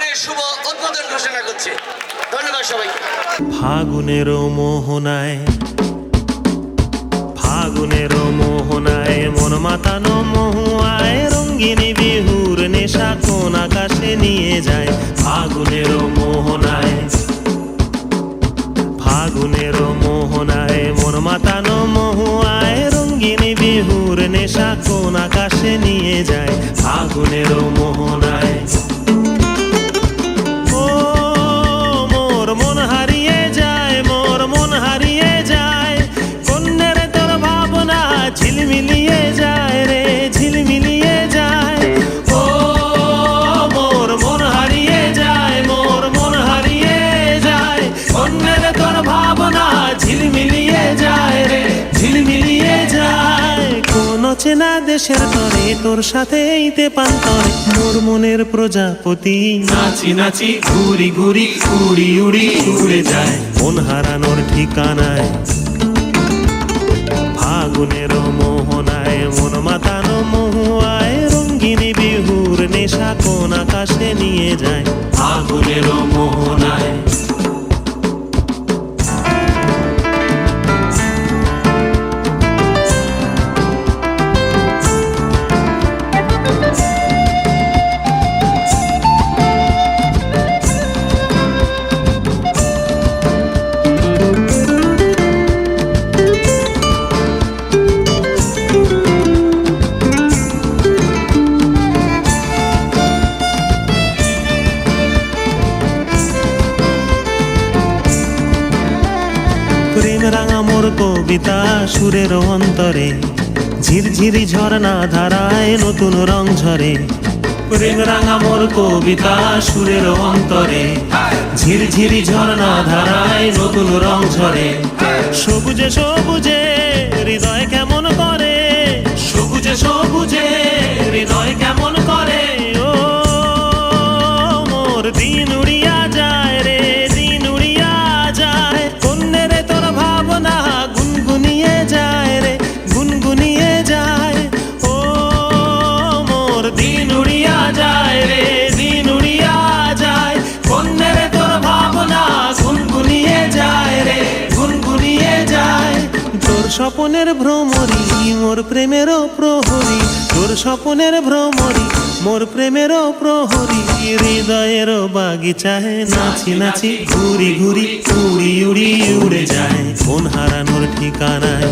অনুষ্ঠানের শুভ উদ্বোধন ঘোষণা করছে। ধন্যবাদ সবাইকে। ফাগুনের মোহনায় মন মাতানো মহুয়ায় রঙ্গিনী বিহুর নেশা কোন আকাশে নিয়ে যায়। ফাগুনের মোহনায় মন মাতানো মহুয়ায় রঙ্গিনী বিহুর নেশা কোন আকাশে নিয়ে যায়। ফাগুনের মোহনায় ঝিলমিলিয়ে যায় রে, ঝিলমিলিয়ে যায়। ও মোর মন হারিয়ে যায়, মোর মন হারিয়ে যায়। অন্যের তোর ভাবনা ঝিলমিলিয়ে যায় রে, ঝিলমিলিয়ে যায়। কোন চেনা দেশের তরে তোর সাথে ইতে পান্তরে মোর মনের প্রজাপতি নাচি নাচি ঘুরি ঘুরি উড়ি উড়ি উড়ে যায়। মন হারানোর ঠিকানায় ফাগুনের মোহনায় মন মাতানো মহুয়ায় রঙ্গিনী বিহুর নেশা কোন আকাশে নিয়ে যায়। ফাগুনের মোহনায় প্রেম রাঙা মোর কবিতা সুরের অন্তরে ঝিরঝিরি ঝর্ণা ধারায় নতুন রং ঝরে। প্রেম রাঙা মোর কবিতা সুরের অন্তরে ঝিরঝিরি ঝর্ণা ধারায় নতুন রং ঝরে। সবুজে সবুজে হৃদয় কেমন করে, সবুজে সবুজে হৃদয় কেমন করে। ও মোর দিন উড়িয়া যায় রে, দিন উড়িয়া যায়। কন্যের তোর ভাবনা গুনগুনিয়ে যায় রে, গুনগুনিয়ে যায়। ও মোর দিন উড়িয়া যায় রে, দিন উড়িয়া যায়। কন্যের তোর ভাবনা গুনগুনিয়ে যায় রে, গুনগুনিয়ে যায়। তোর স্বপনের ভ্রমরি মোর প্রেমেরও প্রহরী, তোর স্বপনের ভ্রমরি মোর প্রেমেরও প্রহরী। হৃদয়ের বাগিচায় নাচি নাচি ঘুরি ঘুরি উড়ি উড়ি উড়ে যায়। মন হারানোর ঠিকানায়